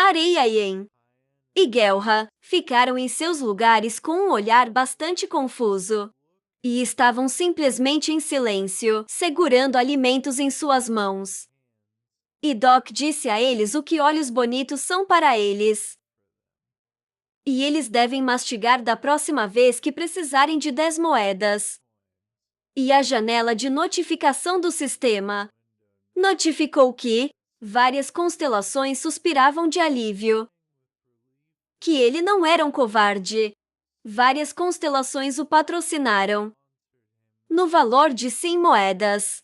Areiaien e Gelha ficaram em seus lugares com um olhar bastante confuso. E estavam simplesmente em silêncio, segurando alimentos em suas mãos. E Doc disse a eles o que olhos bonitos são para eles. E eles devem mastigar da próxima vez que precisarem de 10 moedas. E a janela de notificação do sistema notificou que várias constelações suspiravam de alívio. Que ele não era um covarde. Várias constelações o patrocinaram no valor de 100 moedas.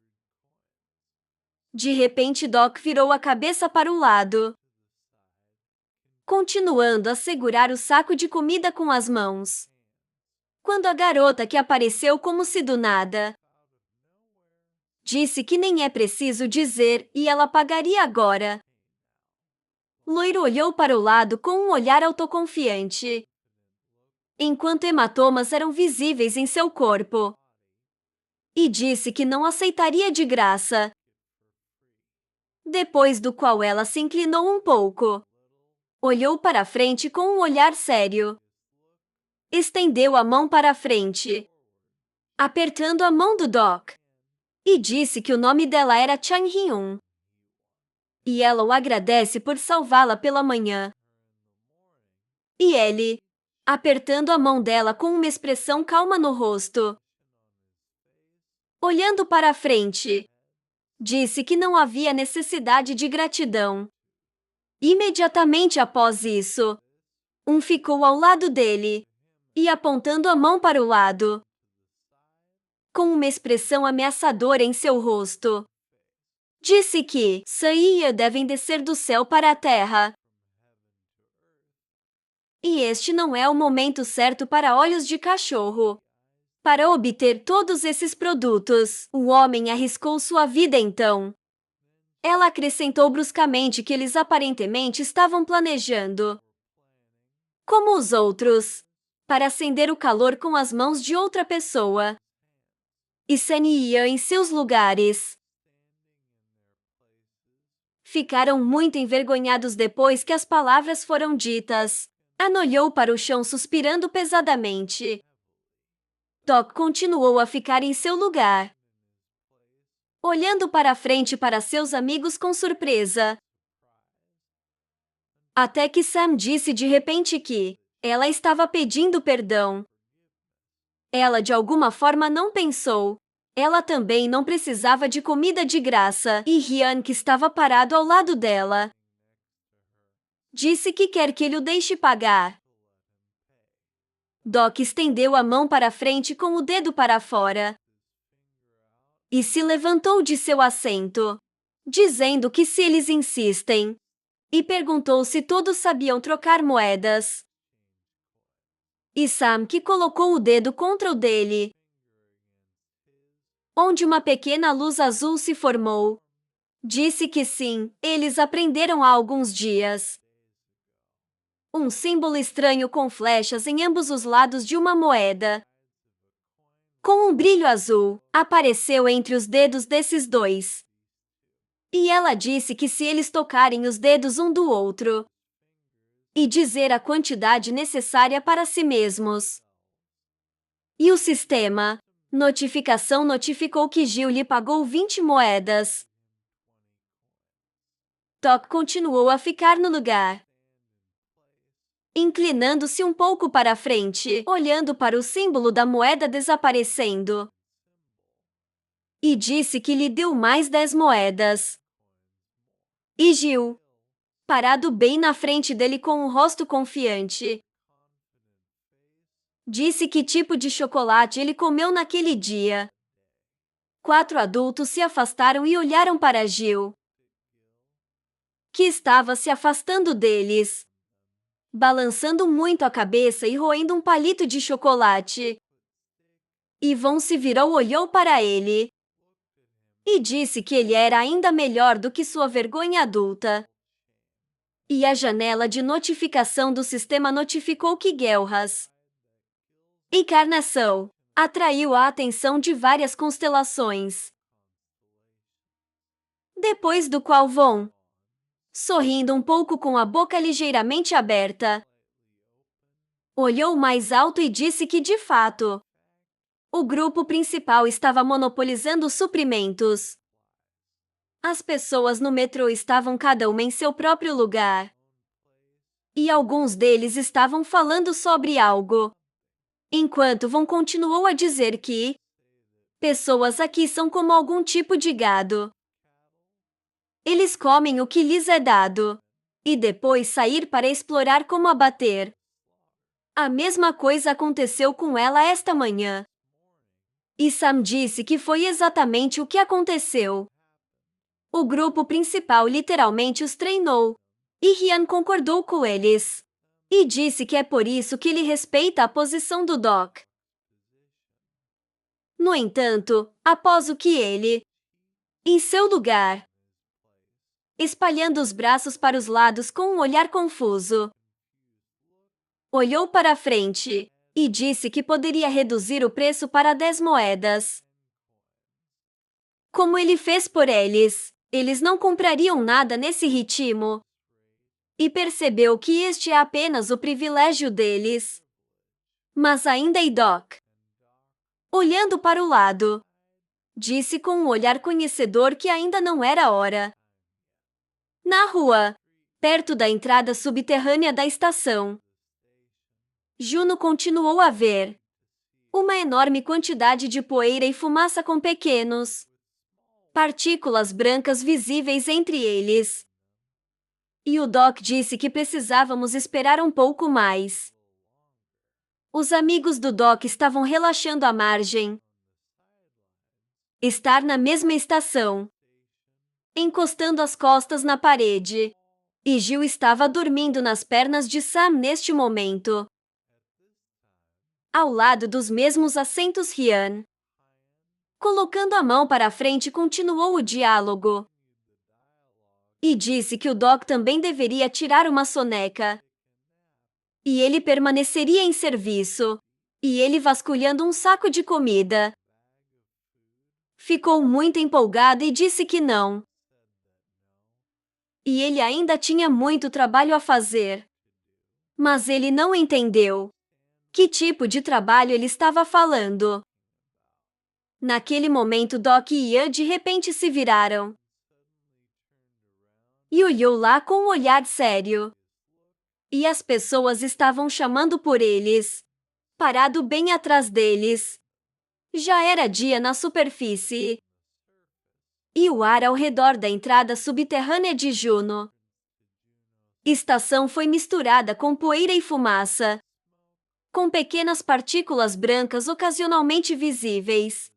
De repente Doc virou a cabeça para o lado, continuando a segurar o saco de comida com as mãos. Quando a garota que apareceu como se do nada disse que nem é preciso dizer e ela pagaria agora. Loiro olhou para o lado com um olhar autoconfiante, enquanto hematomas eram visíveis em seu corpo, e disse que não aceitaria de graça. Depois do qual ela se inclinou um pouco, olhou para a frente com um olhar sério, estendeu a mão para a frente, apertando a mão do Doc, e disse que o nome dela era Chang Hyun. E ela o agradece por salvá-la pela manhã. E ele, apertando a mão dela com uma expressão calma no rosto, olhando para a frente, disse que não havia necessidade de gratidão. Imediatamente após isso, ficou ao lado dele e apontando a mão para o lado, com uma expressão ameaçadora em seu rosto. Disse que Saiya devem descer do céu para a terra. E este não é o momento certo para olhos de cachorro. Para obter todos esses produtos, o homem arriscou sua vida então. Ela acrescentou bruscamente que eles aparentemente estavam planejando, como os outros, para acender o calor com as mãos de outra pessoa. E Sunny ia em seus lugares. Ficaram muito envergonhados depois que as palavras foram ditas. Anne olhou para o chão suspirando pesadamente. Doc continuou a ficar em seu lugar, olhando para a frente para seus amigos com surpresa. Até que Sam disse de repente que ela estava pedindo perdão. Ela de alguma forma não pensou. Ela também não precisava de comida de graça e Ryan, que estava parado ao lado dela, disse que quer que ele o deixe pagar. Doc estendeu a mão para a frente com o dedo para fora e se levantou de seu assento, dizendo que se eles insistem, e perguntou se todos sabiam trocar moedas. E Sam, que colocou o dedo contra o dele, onde uma pequena luz azul se formou, disse que sim, eles aprenderam há alguns dias. Um símbolo estranho com flechas em ambos os lados de uma moeda, com um brilho azul, apareceu entre os dedos desses dois. E ela disse que se eles tocarem os dedos um do outro e dizer a quantidade necessária para si mesmos. E o sistema notificação notificou que Gil lhe pagou 20 moedas. Doc continuou a ficar no lugar, inclinando-se um pouco para a frente, olhando para o símbolo da moeda desaparecendo. E disse que lhe deu mais 10 moedas. E Gil, parado bem na frente dele com um rosto confiante, disse que tipo de chocolate ele comeu naquele dia. 4 adultos se afastaram e olharam para Gil, que estava se afastando deles, balançando muito a cabeça e roendo um palito de chocolate. Yvonne se virou e olhou para ele e disse que ele era ainda melhor do que sua vergonha adulta. E a janela de notificação do sistema notificou que Gelhas, encarnação, atraiu a atenção de várias constelações. Depois do qual Von sorrindo um pouco com a boca ligeiramente aberta. Olhou mais alto e disse que, de fato, o grupo principal estava monopolizando os suprimentos. As pessoas no metrô estavam cada uma em seu próprio lugar. E alguns deles estavam falando sobre algo. Enquanto Von continuou a dizer que pessoas aqui são como algum tipo de gado. Eles comem o que lhes é dado e depois sair para explorar como abater. A mesma coisa aconteceu com ela esta manhã. E Sam disse que foi exatamente o que aconteceu. O grupo principal literalmente os treinou. E Ryan concordou com eles. E disse que é por isso que ele respeita a posição do Doc. No entanto, após o que ele, em seu lugar, espalhando os braços para os lados com um olhar confuso, olhou para a frente e disse que poderia reduzir o preço para 10 moedas. Como ele fez por eles não comprariam nada nesse ritmo. E percebeu que este é apenas o privilégio deles. Mas ainda Doc, olhando para o lado, disse com um olhar conhecedor que ainda não era hora. Na rua, perto da entrada subterrânea da estação, Juno continuou a ver uma enorme quantidade de poeira e fumaça com pequenos partículas brancas visíveis entre eles. E o Doc disse que precisávamos esperar um pouco mais. Os amigos do Doc estavam relaxando à margem. Estar na mesma estação, encostando as costas na parede. E Jill estava dormindo nas pernas de Sam neste momento. Ao lado dos mesmos assentos, Ryan, colocando a mão para a frente, continuou o diálogo. E disse que o Doc também deveria tirar uma soneca. E ele permaneceria em serviço. E ele vasculhando um saco de comida. Ficou muito empolgado e disse que não. E ele ainda tinha muito trabalho a fazer. Mas ele não entendeu que tipo de trabalho ele estava falando. Naquele momento, Doc e Ian de repente se viraram. E olhou lá com um olhar sério. E as pessoas estavam chamando por eles. Parado bem atrás deles. Já era dia na superfície. E o ar ao redor da entrada subterrânea de Juno. Estação foi misturada com poeira e fumaça, com pequenas partículas brancas ocasionalmente visíveis.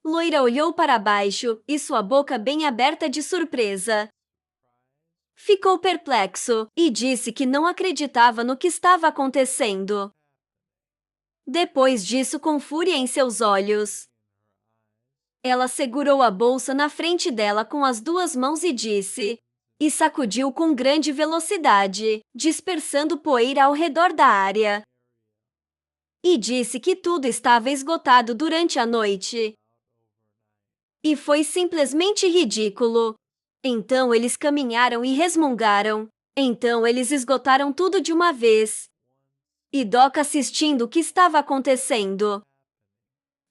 Loira olhou para baixo e sua boca bem aberta de surpresa. Ficou perplexo e disse que não acreditava no que estava acontecendo. Depois disso, com fúria em seus olhos, ela segurou a bolsa na frente dela com as duas mãos e disse, e sacudiu com grande velocidade, dispersando poeira ao redor da área. E disse que tudo estava esgotado durante a noite. E foi simplesmente ridículo. Então eles caminharam e resmungaram. Então eles esgotaram tudo de uma vez. E Doc assistindo o que estava acontecendo.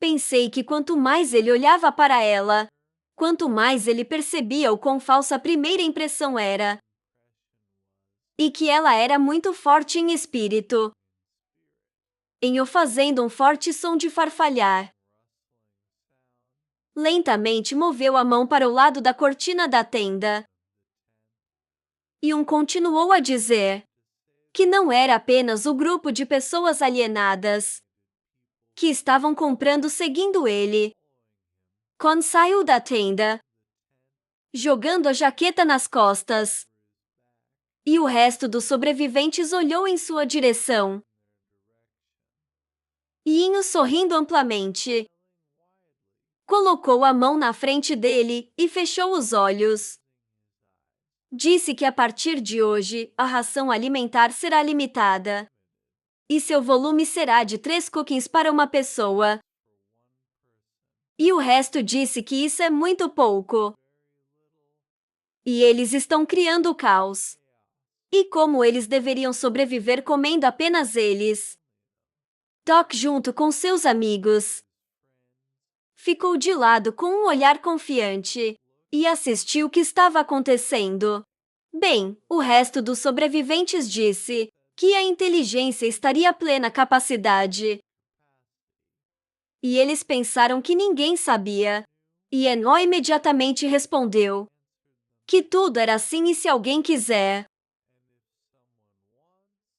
Pensei que quanto mais ele olhava para ela, quanto mais ele percebia o quão falsa a primeira impressão era. E que ela era muito forte em espírito. Em o fazendo um forte som de farfalhar. Lentamente moveu a mão para o lado da cortina da tenda. E continuou a dizer que não era apenas o grupo de pessoas alienadas que estavam comprando seguindo ele. Con saiu da tenda, jogando a jaqueta nas costas. E o resto dos sobreviventes olhou em sua direção. Inho sorrindo amplamente. Colocou a mão na frente dele e fechou os olhos. Disse que a partir de hoje, a ração alimentar será limitada. E seu volume será de 3 cookies para uma pessoa. E o resto disse que isso é muito pouco. E eles estão criando o caos. E como eles deveriam sobreviver comendo apenas eles? Doc, junto com seus amigos, ficou de lado com um olhar confiante e assistiu o que estava acontecendo. Bem, o resto dos sobreviventes disse que a inteligência estaria à plena capacidade. E eles pensaram que ninguém sabia. E Eno imediatamente respondeu que tudo era assim e se alguém quiser,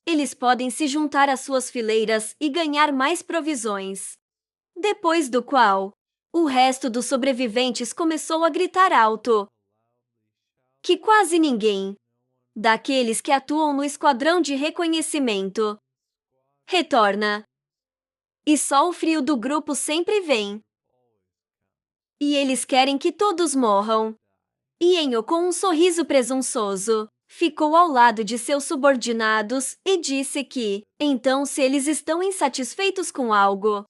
eles podem se juntar às suas fileiras e ganhar mais provisões. Depois do qual, o resto dos sobreviventes começou a gritar alto que quase ninguém daqueles que atuam no esquadrão de reconhecimento retorna. E só o frio do grupo sempre vem. E eles querem que todos morram. E Enyo, com um sorriso presunçoso, ficou ao lado de seus subordinados e disse que, então, se eles estão insatisfeitos com algo,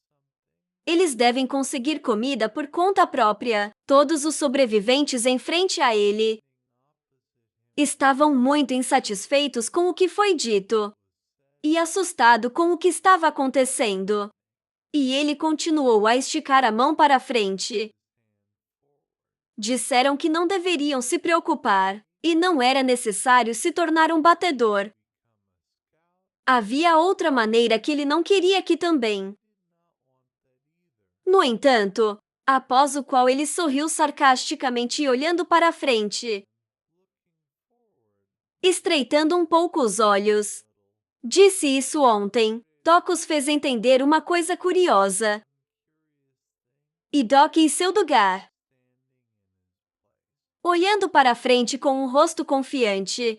eles devem conseguir comida por conta própria. Todos os sobreviventes em frente a ele estavam muito insatisfeitos com o que foi dito e assustado com o que estava acontecendo. E ele continuou a esticar a mão para frente. Disseram que não deveriam se preocupar e não era necessário se tornar um batedor. Havia outra maneira que ele não queria que também. No entanto, após o qual ele sorriu sarcasticamente e olhando para a frente, estreitando um pouco os olhos. Disse isso ontem. Doc os fez entender uma coisa curiosa. E Doc em seu lugar, olhando para a frente com um rosto confiante,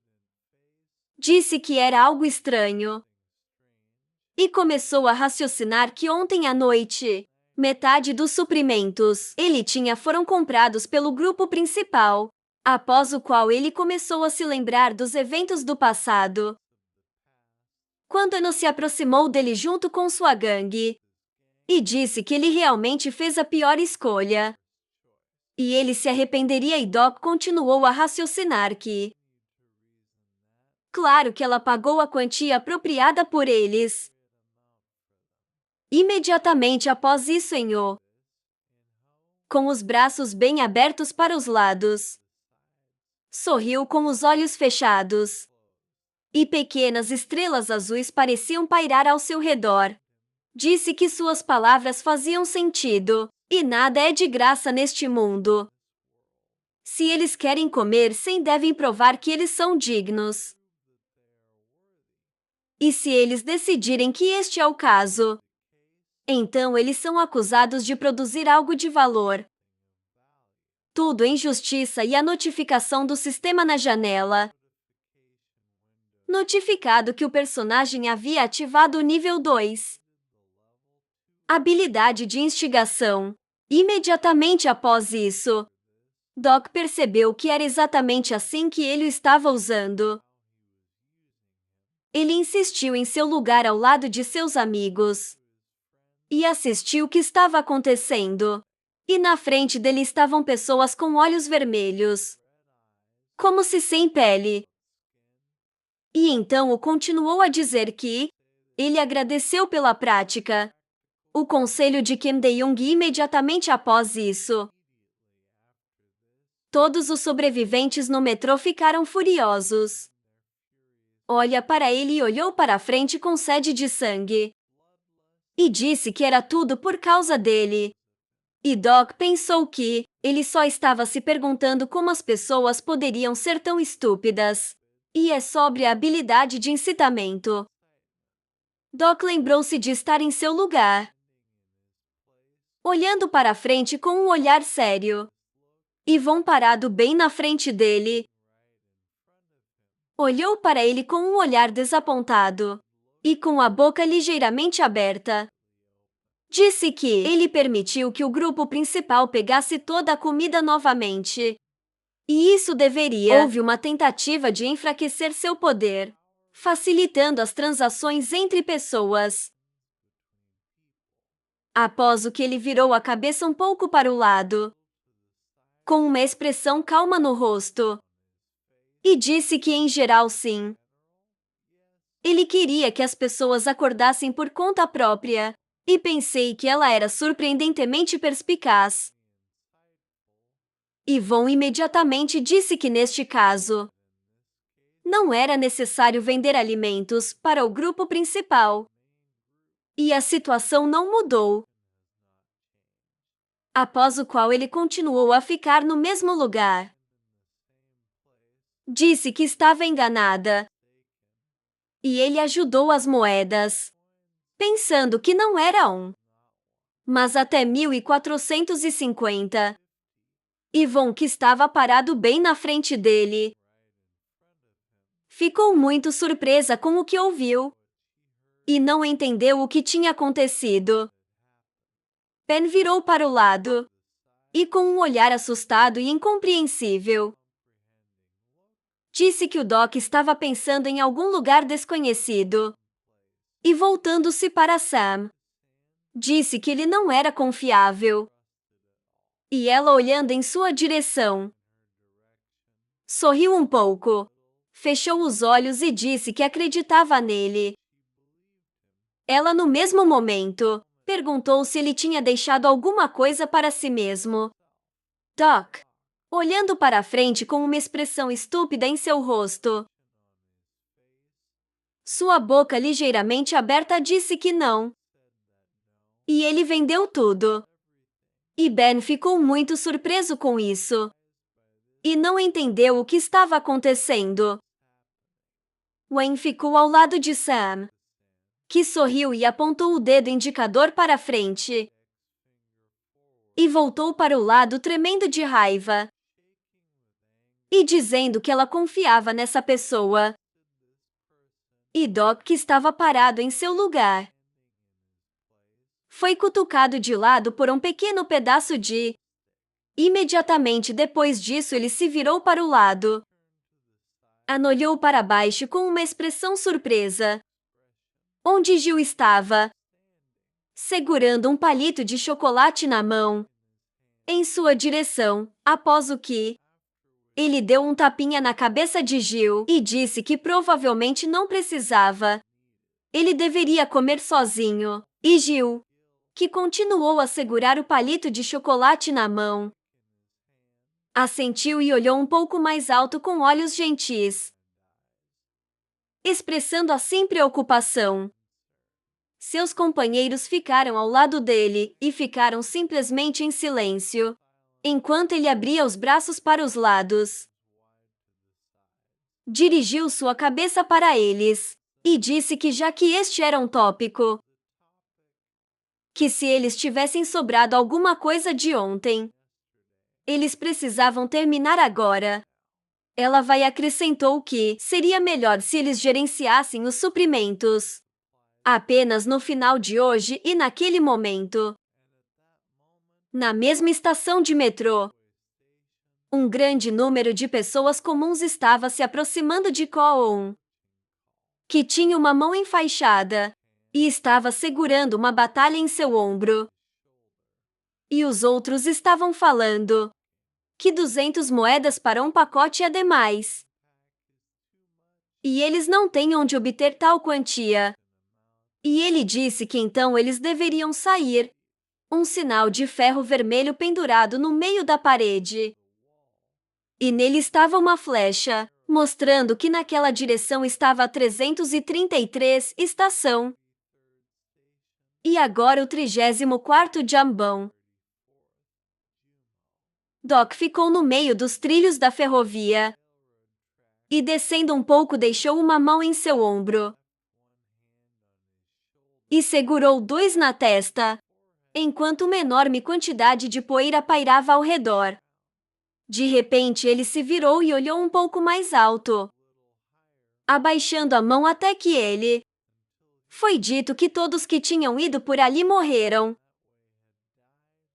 disse que era algo estranho. E começou a raciocinar que ontem à noite, metade dos suprimentos ele tinha foram comprados pelo grupo principal, após o qual ele começou a se lembrar dos eventos do passado. Quando Eno se aproximou dele junto com sua gangue e disse que ele realmente fez a pior escolha. E ele se arrependeria e Doc continuou a raciocinar que, claro que ela pagou a quantia apropriada por eles. Imediatamente após isso, Enyo, com os braços bem abertos para os lados, sorriu com os olhos fechados. E pequenas estrelas azuis pareciam pairar ao seu redor. Disse que suas palavras faziam sentido, e nada é de graça neste mundo. Se eles querem comer, sim, devem provar que eles são dignos. E se eles decidirem que este é o caso, então eles são acusados de produzir algo de valor. Tudo em justiça e a notificação do sistema na janela. Notificado que o personagem havia ativado o nível 2. Habilidade de instigação. Imediatamente após isso, Doc percebeu que era exatamente assim que ele o estava usando. Ele insistiu em seu lugar ao lado de seus amigos e assistiu o que estava acontecendo. E na frente dele estavam pessoas com olhos vermelhos, como se sem pele. E então o continuou a dizer que ele agradeceu pela prática. O conselho de Kim Dae-young imediatamente após isso. Todos os sobreviventes no metrô ficaram furiosos. Olha para ele e olhou para a frente com sede de sangue. E disse que era tudo por causa dele. E Doc pensou que ele só estava se perguntando como as pessoas poderiam ser tão estúpidas. E é sobre a habilidade de incitamento. Doc lembrou-se de estar em seu lugar, olhando para a frente com um olhar sério. Yvonne, parado bem na frente dele, olhou para ele com um olhar desapontado e com a boca ligeiramente aberta. Disse que ele permitiu que o grupo principal pegasse toda a comida novamente. E isso deveria. Houve uma tentativa de enfraquecer seu poder, facilitando as transações entre pessoas. Após o que ele virou a cabeça um pouco para o lado, com uma expressão calma no rosto. e disse que em geral sim. Ele queria que as pessoas acordassem por conta própria, e pensei que ela era surpreendentemente perspicaz. Yvonne imediatamente disse que neste caso, não era necessário vender alimentos para o grupo principal. E a situação não mudou. Após o qual ele continuou a ficar no mesmo lugar. Disse que estava enganada. E ele ajudou as moedas, pensando que não era mas até 1450. Yvonne, que estava parado bem na frente dele, ficou muito surpresa com o que ouviu e não entendeu o que tinha acontecido. Ben virou para o lado e, com um olhar assustado e incompreensível, disse que o Doc estava pensando em algum lugar desconhecido. E voltando-se para Sam, disse que ele não era confiável. E ela, olhando em sua direção, sorriu um pouco, fechou os olhos e disse que acreditava nele. Ela, no mesmo momento, perguntou se ele tinha deixado alguma coisa para si mesmo. Doc, olhando para a frente com uma expressão estúpida em seu rosto, sua boca ligeiramente aberta, disse que não. E ele vendeu tudo. E Ben ficou muito surpreso com isso. E não entendeu o que estava acontecendo. Wayne ficou ao lado de Sam, que sorriu e apontou o dedo indicador para frente. E voltou para o lado tremendo de raiva. E dizendo que ela confiava nessa pessoa. E Doc, que estava parado em seu lugar, foi cutucado de lado por um pequeno pedaço de... Imediatamente depois disso ele se virou para o lado. Anne olhou para baixo com uma expressão surpresa. Onde Jill estava, segurando um palito de chocolate na mão, em sua direção, após o que ele deu um tapinha na cabeça de Jill e disse que provavelmente não precisava. Ele deveria comer sozinho. E Jill, que continuou a segurar o palito de chocolate na mão, assentiu e olhou um pouco mais alto com olhos gentis, expressando assim preocupação. Seus companheiros ficaram ao lado dele e ficaram simplesmente em silêncio, enquanto ele abria os braços para os lados. Dirigiu sua cabeça para eles e disse que, já que este era um tópico, que se eles tivessem sobrado alguma coisa de ontem, eles precisavam terminar agora. Ela acrescentou que seria melhor se eles gerenciassem os suprimentos apenas no final de hoje e naquele momento. Na mesma estação de metrô, um grande número de pessoas comuns estava se aproximando de Coon, que tinha uma mão enfaixada e estava segurando uma batalha em seu ombro. E os outros estavam falando que 200 moedas para um pacote é demais. E eles não têm onde obter tal quantia. E ele disse que então eles deveriam sair. Um sinal de ferro vermelho pendurado no meio da parede. E nele estava uma flecha, mostrando que naquela direção estava a 333 estação. E agora o 34º jambão. Doc ficou no meio dos trilhos da ferrovia. E descendo um pouco deixou uma mão em seu ombro. E segurou dois na testa, enquanto uma enorme quantidade de poeira pairava ao redor. De repente ele se virou e olhou um pouco mais alto, abaixando a mão até que ele... Foi dito que todos que tinham ido por ali morreram.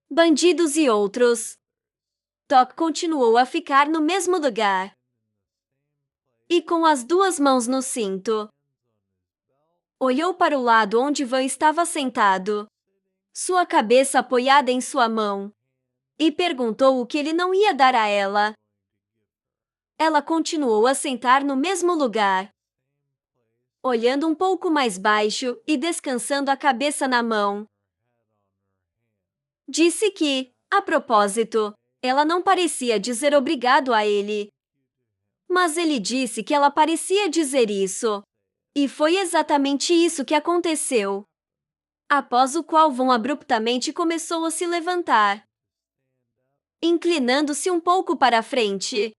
Bandidos e outros. Doc continuou a ficar no mesmo lugar. E com as duas mãos no cinto. Olhou para o lado onde Van estava sentado, sua cabeça apoiada em sua mão, e perguntou o que ele não ia dar a ela. ela continuou a sentar no mesmo lugar, olhando um pouco mais baixo e descansando a cabeça na mão. Disse que, a propósito, ela não parecia dizer obrigado a ele. Mas ele disse que ela parecia dizer isso. E foi exatamente isso que aconteceu. Após o qual Von abruptamente começou a se levantar, inclinando-se um pouco para a frente,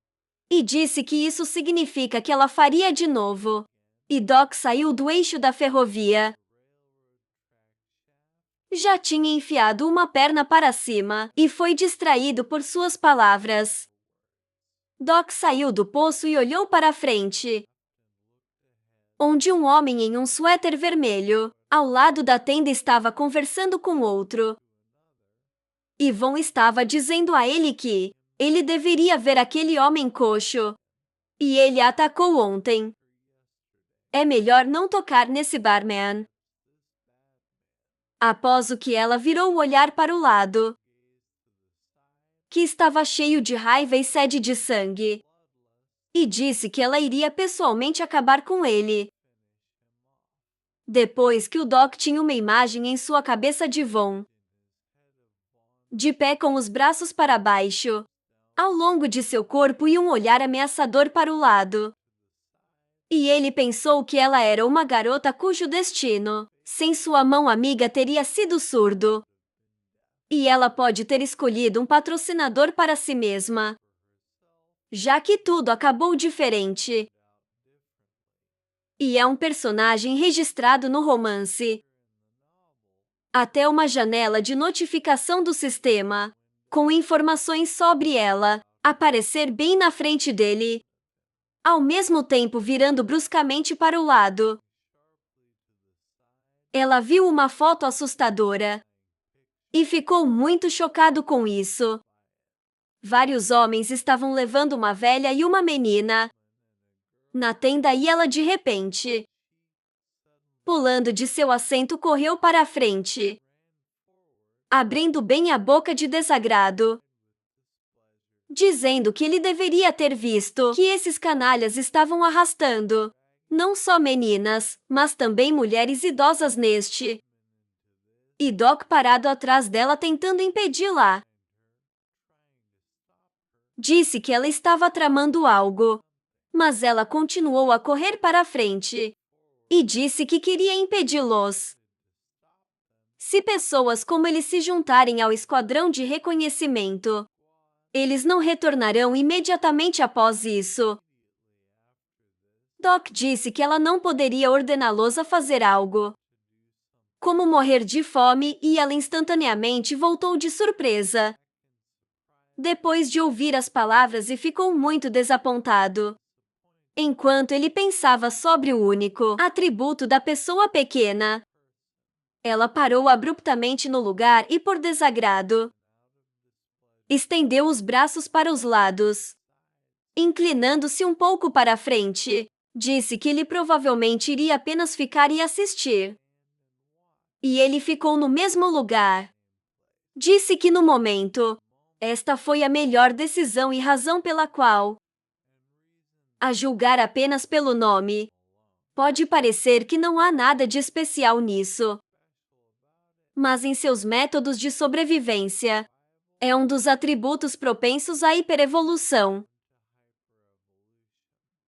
e disse que isso significa que ela faria de novo. E Doc saiu do eixo da ferrovia. Já tinha enfiado uma perna para cima e foi distraído por suas palavras. Doc saiu do poço e olhou para a frente, onde um homem em um suéter vermelho, ao lado da tenda, estava conversando com outro. E Von estava dizendo a ele que ele deveria ver aquele homem coxo. E ele a atacou ontem. É melhor não tocar nesse barman. Após o que ela virou o olhar para o lado, que estava cheio de raiva e sede de sangue, e disse que ela iria pessoalmente acabar com ele. Depois que o Doc tinha uma imagem em sua cabeça de Von, de pé com os braços para baixo, ao longo de seu corpo e um olhar ameaçador para o lado. E ele pensou que ela era uma garota cujo destino, sem sua mão amiga, teria sido surdo. E ela pode ter escolhido um patrocinador para si mesma, já que tudo acabou diferente. E é um personagem registrado no romance. Até uma janela de notificação do sistema, com informações sobre ela, aparecer bem na frente dele, ao mesmo tempo virando bruscamente para o lado. Ela viu uma foto assustadora e ficou muito chocado com isso. Vários homens estavam levando uma velha e uma menina na tenda e ela, de repente, pulando de seu assento, correu para a frente, abrindo bem a boca de desagrado, dizendo que ele deveria ter visto que esses canalhas estavam arrastando não só meninas, mas também mulheres idosas neste. E Doc parado atrás dela tentando impedi-la. Disse que ela estava tramando algo, mas ela continuou a correr para a frente e disse que queria impedi-los. Se pessoas como ele se juntarem ao esquadrão de reconhecimento, eles não retornarão imediatamente após isso. Doc disse que ela não poderia ordená-los a fazer algo, como morrer de fome, e ela instantaneamente voltou de surpresa, depois de ouvir as palavras, e ficou muito desapontado. Enquanto ele pensava sobre o único atributo da pessoa pequena, ela parou abruptamente no lugar e, por desagrado, estendeu os braços para os lados, inclinando-se um pouco para a frente. Disse que ele provavelmente iria apenas ficar e assistir. E ele ficou no mesmo lugar. Disse que no momento, esta foi a melhor decisão e razão pela qual, a julgar apenas pelo nome, pode parecer que não há nada de especial nisso. Mas em seus métodos de sobrevivência, é um dos atributos propensos à hiperevolução.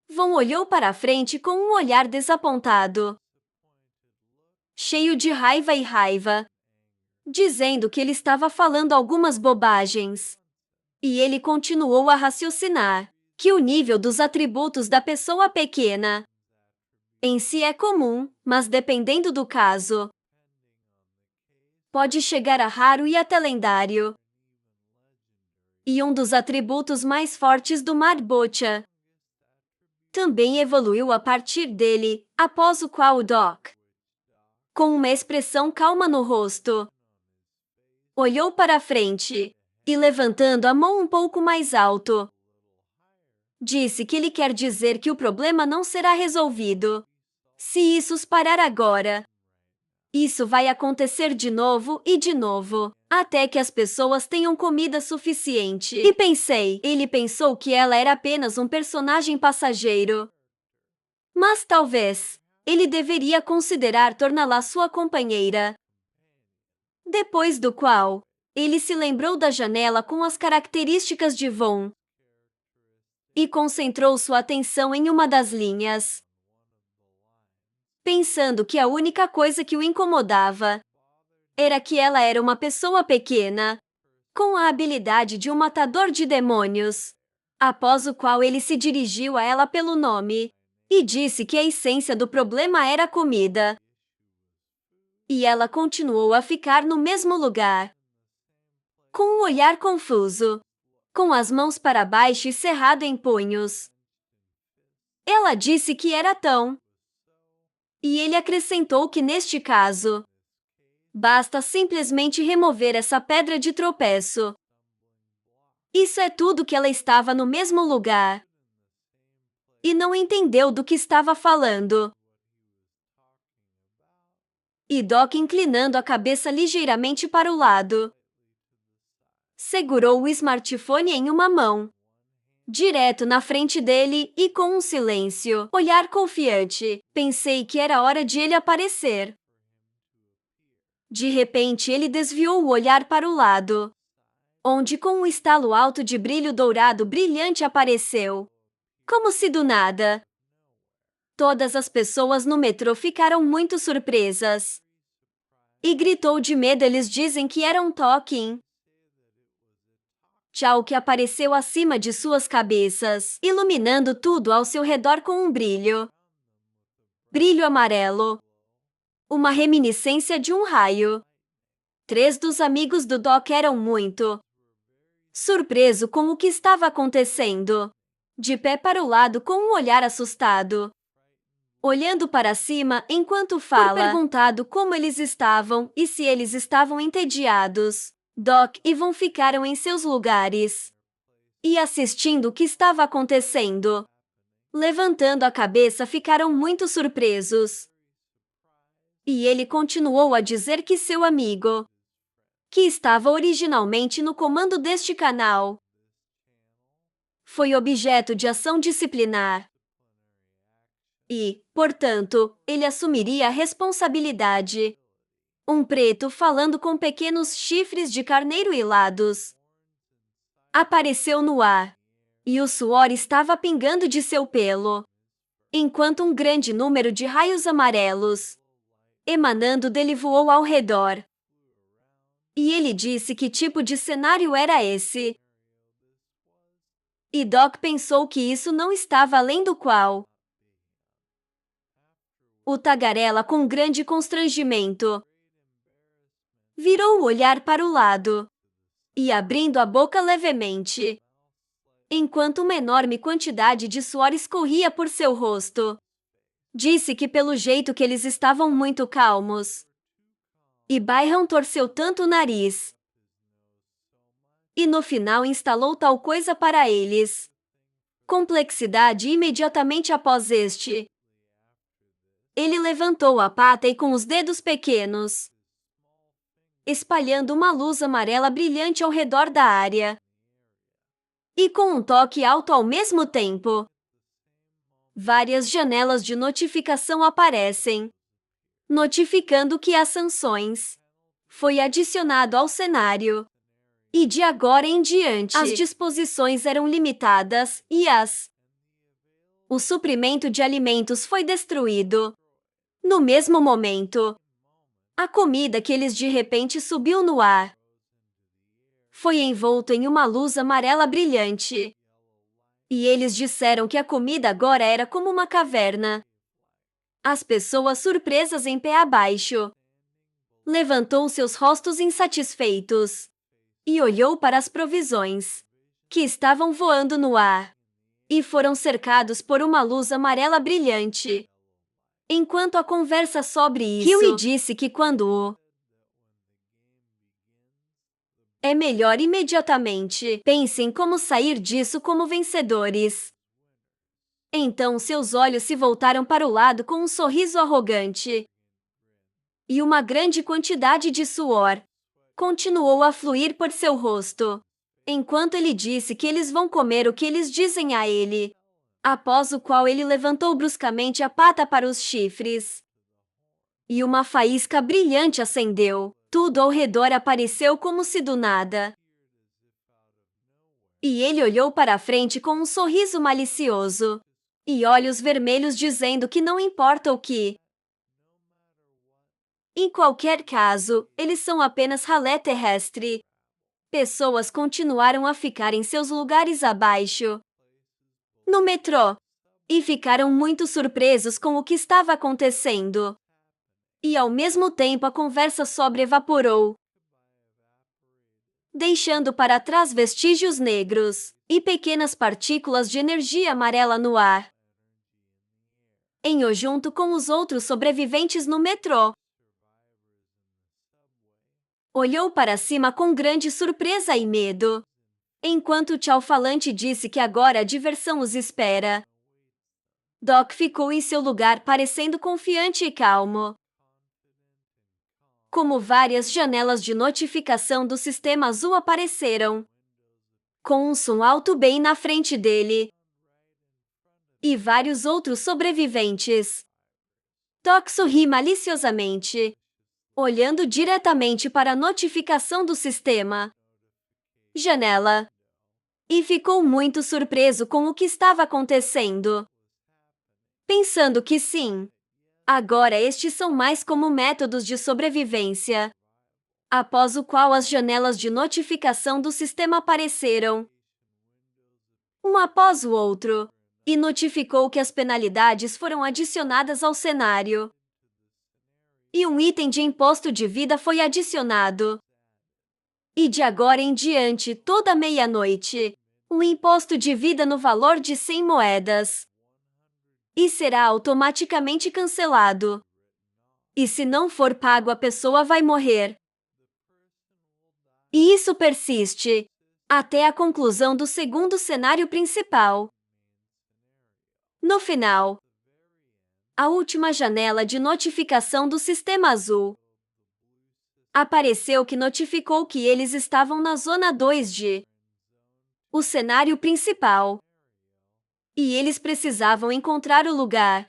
Von olhou para a frente com um olhar desapontado, cheio de raiva, dizendo que ele estava falando algumas bobagens. E ele continuou a raciocinar que o nível dos atributos da pessoa pequena em si é comum, mas dependendo do caso, pode chegar a raro e até lendário. E um dos atributos mais fortes do Marbocha também evoluiu a partir dele, após o qual o Doc, com uma expressão calma no rosto, olhou para a frente e, levantando a mão um pouco mais alto, disse que ele quer dizer que o problema não será resolvido se isso parar agora. Isso vai acontecer de novo e de novo, até que as pessoas tenham comida suficiente. E pensei, ele pensou que ela era apenas um personagem passageiro. Mas talvez ele deveria considerar torná-la sua companheira. Depois do qual, ele se lembrou da janela com as características de Von e concentrou sua atenção em uma das linhas, pensando que a única coisa que o incomodava era que ela era uma pessoa pequena, com a habilidade de um matador de demônios, após o qual ele se dirigiu a ela pelo nome e disse que a essência do problema era a comida. E ela continuou a ficar no mesmo lugar, com um olhar confuso, com as mãos para baixo e cerrado em punhos. Ela disse que era tão. E ele acrescentou que neste caso, basta simplesmente remover essa pedra de tropeço. Isso é tudo que ela estava no mesmo lugar. E não entendeu do que estava falando. E Doc, inclinando a cabeça ligeiramente para o lado, segurou o smartphone em uma mão, direto na frente dele e com um silêncio, olhar confiante. Pensei que era hora de ele aparecer. De repente, ele desviou o olhar para o lado, onde com um estalo alto de brilho dourado brilhante apareceu. Como se do nada. Todas as pessoas no metrô ficaram muito surpresas. E gritou de medo. Eles dizem que era um Talking Tchau que apareceu acima de suas cabeças, iluminando tudo ao seu redor com um brilho. Brilho amarelo. Uma reminiscência de um raio. 3 dos amigos do Doc eram muito surpreso com o que estava acontecendo, de pé para o lado com um olhar assustado, olhando para cima enquanto fala. Por perguntado como eles estavam e se eles estavam entediados, Doc e Von ficaram em seus lugares e assistindo o que estava acontecendo. Levantando a cabeça, ficaram muito surpresos. E ele continuou a dizer que seu amigo, que estava originalmente no comando deste canal, foi objeto de ação disciplinar. E, portanto, ele assumiria a responsabilidade. Um preto falando com pequenos chifres de carneiro hilados apareceu no ar, e o suor estava pingando de seu pelo, enquanto um grande número de raios amarelos emanando dele voou ao redor. E ele disse que tipo de cenário era esse. E Doc pensou que isso não estava além do qual. O tagarela, com grande constrangimento, virou o olhar para o lado e abrindo a boca levemente, enquanto uma enorme quantidade de suor escorria por seu rosto. Disse que pelo jeito que eles estavam muito calmos. E Byron torceu tanto o nariz. E no final instalou tal coisa para eles. Complexidade imediatamente após este. Ele levantou a pata e com os dedos pequenos, espalhando uma luz amarela brilhante ao redor da área. E com um toque alto ao mesmo tempo, várias janelas de notificação aparecem, notificando que as sanções foi adicionado ao cenário. E de agora em diante, as disposições eram limitadas e o suprimento de alimentos foi destruído. No mesmo momento, a comida que eles de repente subiu no ar foi envolto em uma luz amarela brilhante. E eles disseram que a comida agora era como uma caverna. As pessoas surpresas em pé abaixo levantou seus rostos insatisfeitos e olhou para as provisões, que estavam voando no ar, e foram cercados por uma luz amarela brilhante. Enquanto a conversa sobre isso, Huey disse que quando é melhor imediatamente, pensem como sair disso como vencedores. Então seus olhos se voltaram para o lado com um sorriso arrogante. e uma grande quantidade de suor continuou a fluir por seu rosto, enquanto ele disse que eles vão comer o que eles dizem a ele, após o qual ele levantou bruscamente a pata para os chifres. E uma faísca brilhante acendeu. Tudo ao redor apareceu como se do nada. E ele olhou para a frente com um sorriso malicioso e olhos vermelhos dizendo que não importa o que. Em qualquer caso, eles são apenas ralé terrestre. Pessoas continuaram a ficar em seus lugares abaixo, no metrô, e ficaram muito surpresos com o que estava acontecendo. E ao mesmo tempo a conversa sobre evaporou, deixando para trás vestígios negros e pequenas partículas de energia amarela no ar. Enho, junto com os outros sobreviventes no metrô, olhou para cima com grande surpresa e medo, enquanto o tchau-falante disse que agora a diversão os espera. Doc ficou em seu lugar parecendo confiante e calmo. Como várias janelas de notificação do sistema azul apareceram, com um som alto bem na frente dele, e vários outros sobreviventes. Doc sorri maliciosamente, olhando diretamente para a notificação do sistema. Janela. E ficou muito surpreso com o que estava acontecendo, pensando que sim, agora estes são mais como métodos de sobrevivência. Após o qual as janelas de notificação do sistema apareceram, um após o outro, e notificou que as penalidades foram adicionadas ao cenário. E um item de imposto de vida foi adicionado. E de agora em diante, toda meia-noite, um imposto de vida no valor de 100 moedas. E será automaticamente cancelado. E se não for pago, a pessoa vai morrer. E isso persiste até a conclusão do segundo cenário principal. No final, a última janela de notificação do sistema azul apareceu, que notificou que eles estavam na zona 2 de o cenário principal. E eles precisavam encontrar o lugar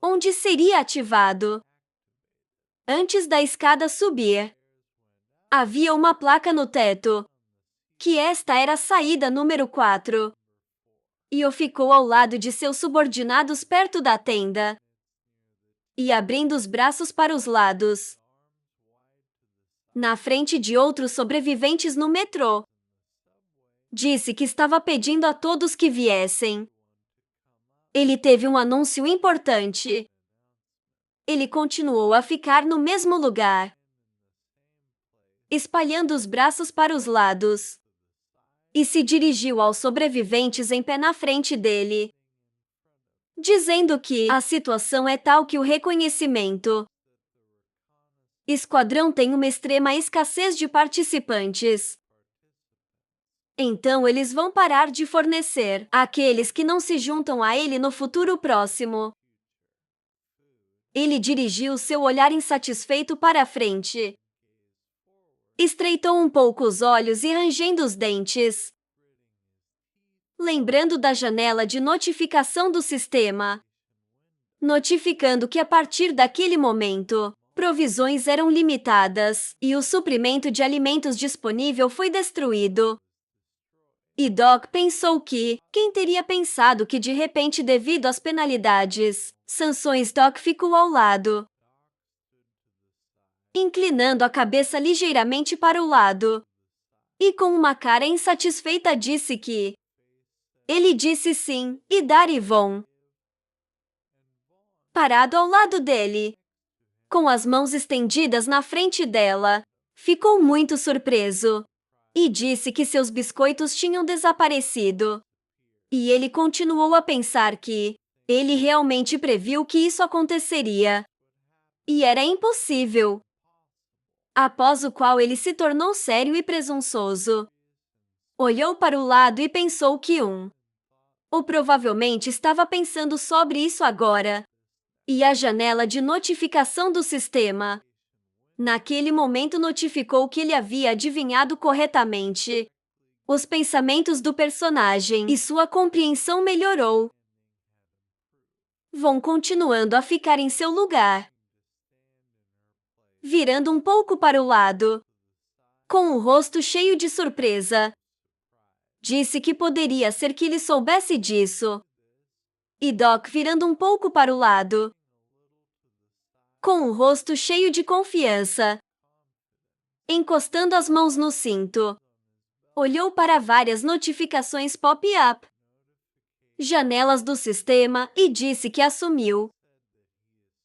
onde seria ativado. Antes da escada subir, havia uma placa no teto, que esta era a saída número 4. E o ficou ao lado de seus subordinados perto da tenda, e abrindo os braços para os lados, na frente de outros sobreviventes no metrô. Disse que estava pedindo a todos que viessem. Ele teve um anúncio importante. Ele continuou a ficar no mesmo lugar, espalhando os braços para os lados, e se dirigiu aos sobreviventes em pé na frente dele, dizendo que a situação é tal que o reconhecimento esquadrão tem uma extrema escassez de participantes. Então eles vão parar de fornecer àqueles que não se juntam a ele no futuro próximo. Ele dirigiu seu olhar insatisfeito para a frente, estreitou um pouco os olhos e rangendo os dentes, lembrando da janela de notificação do sistema, notificando que a partir daquele momento, provisões eram limitadas e o suprimento de alimentos disponível foi destruído. E Doc pensou que, quem teria pensado que de repente, devido às penalidades, sanções, Doc ficou ao lado, inclinando a cabeça ligeiramente para o lado, e com uma cara insatisfeita disse que ele disse sim, e Darivon, parado ao lado dele, com as mãos estendidas na frente dela, ficou muito surpreso e disse que seus biscoitos tinham desaparecido. E ele continuou a pensar que ele realmente previu que isso aconteceria. E era impossível. Após o qual ele se tornou sério e presunçoso. Olhou para o lado e pensou que ou provavelmente estava pensando sobre isso agora. E a janela de notificação do sistema Naquele momento notificou que ele havia adivinhado corretamente os pensamentos do personagem e sua compreensão melhorou. Vão continuando a ficar em seu lugar, virando um pouco para o lado, com o rosto cheio de surpresa. Disse que poderia ser que ele soubesse disso. E Doc virando um pouco para o lado, com o rosto cheio de confiança, encostando as mãos no cinto. Olhou para várias notificações pop-up, janelas do sistema e disse que assumiu.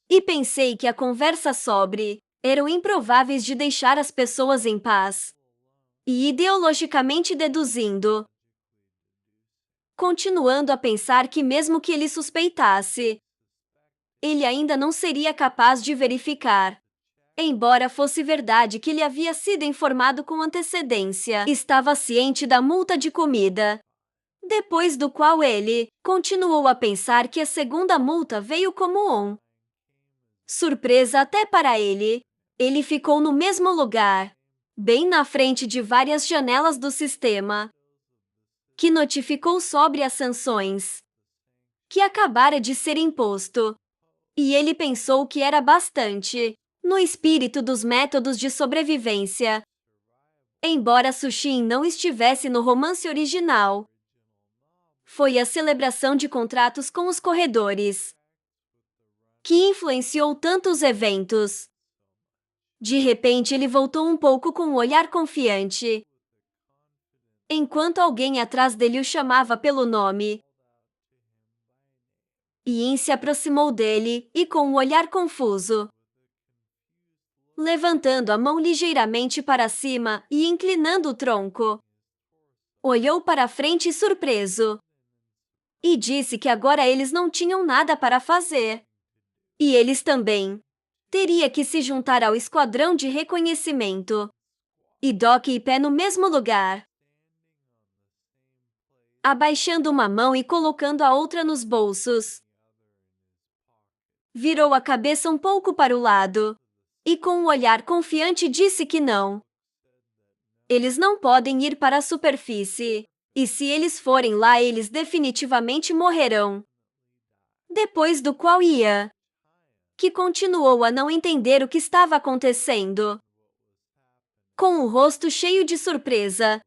E pensei que a conversa sobre eram improváveis de deixar as pessoas em paz. E ideologicamente deduzindo, continuando a pensar que mesmo que ele suspeitasse, ele ainda não seria capaz de verificar. Embora fosse verdade que ele havia sido informado com antecedência, estava ciente da multa de comida. Depois do qual ele continuou a pensar que a segunda multa veio como surpresa até para ele. Ele ficou no mesmo lugar, bem na frente de várias janelas do sistema, que notificou sobre as sanções que acabara de ser imposto. E ele pensou que era bastante no espírito dos métodos de sobrevivência. Embora Sushin não estivesse no romance original, foi a celebração de contratos com os corredores que influenciou tanto os eventos. De repente ele voltou um pouco com um olhar confiante, enquanto alguém atrás dele o chamava pelo nome. Ian se aproximou dele e com um olhar confuso, levantando a mão ligeiramente para cima e inclinando o tronco, olhou para frente surpreso e disse que agora eles não tinham nada para fazer. E eles também. Teria que se juntar ao esquadrão de reconhecimento. E Doc e pé no mesmo lugar, abaixando uma mão e colocando a outra nos bolsos. Virou a cabeça um pouco para o lado e com um olhar confiante disse que não. Eles não podem ir para a superfície. E se eles forem lá, eles definitivamente morrerão. Depois do qual Ian, que continuou a não entender o que estava acontecendo, com o rosto cheio de surpresa,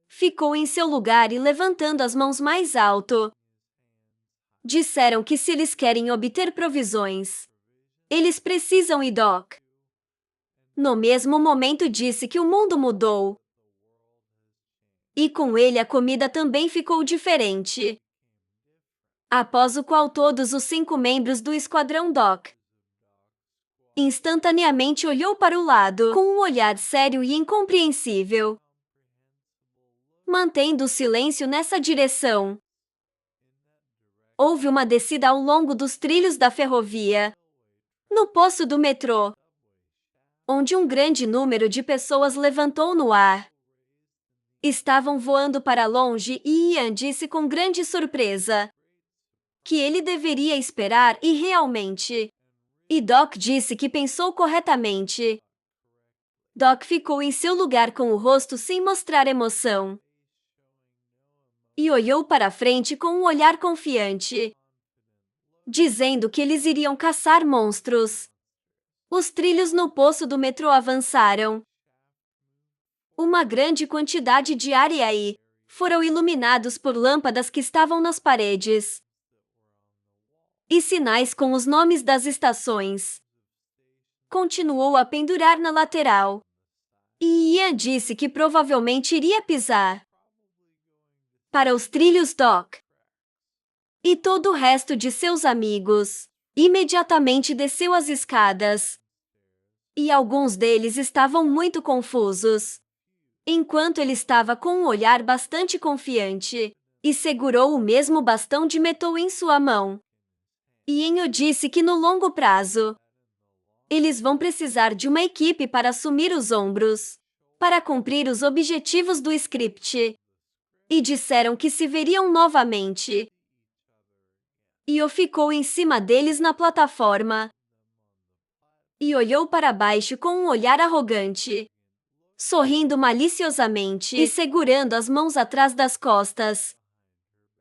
ficou em seu lugar e levantando as mãos mais alto. Disseram que se eles querem obter provisões, eles precisam ir Doc. No mesmo momento disse que o mundo mudou. E com ele a comida também ficou diferente. Após o qual todos os 5 membros do Esquadrão Doc instantaneamente olhou para o lado com um olhar sério e incompreensível, mantendo o silêncio nessa direção. Houve uma descida ao longo dos trilhos da ferrovia, no poço do metrô, onde um grande número de pessoas levantou no ar. Estavam voando para longe e Ian disse com grande surpresa que ele deveria esperar e realmente. E Doc disse que pensou corretamente. Doc ficou em seu lugar com o rosto sem mostrar emoção e olhou para frente com um olhar confiante, dizendo que eles iriam caçar monstros. Os trilhos no poço do metrô avançaram. Uma grande quantidade de área e foram iluminados por lâmpadas que estavam nas paredes e sinais com os nomes das estações. Continuou a pendurar na lateral. E Ian disse que provavelmente iria pisar para os trilhos Doc. E todo o resto de seus amigos imediatamente desceu as escadas. E alguns deles estavam muito confusos, enquanto ele estava com um olhar bastante confiante e segurou o mesmo bastão de metal em sua mão. Ian disse que no longo prazo, eles vão precisar de uma equipe para assumir os ombros, para cumprir os objetivos do script. E disseram que se veriam novamente. Io ficou em cima deles na plataforma, e olhou para baixo com um olhar arrogante, sorrindo maliciosamente e segurando as mãos atrás das costas,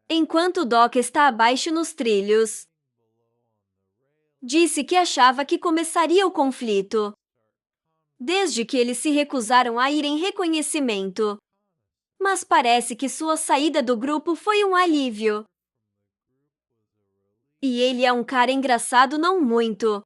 enquanto Doc está abaixo nos trilhos. Disse que achava que começaria o conflito, desde que eles se recusaram a ir em reconhecimento. Mas parece que sua saída do grupo foi um alívio. E ele é um cara engraçado, não muito.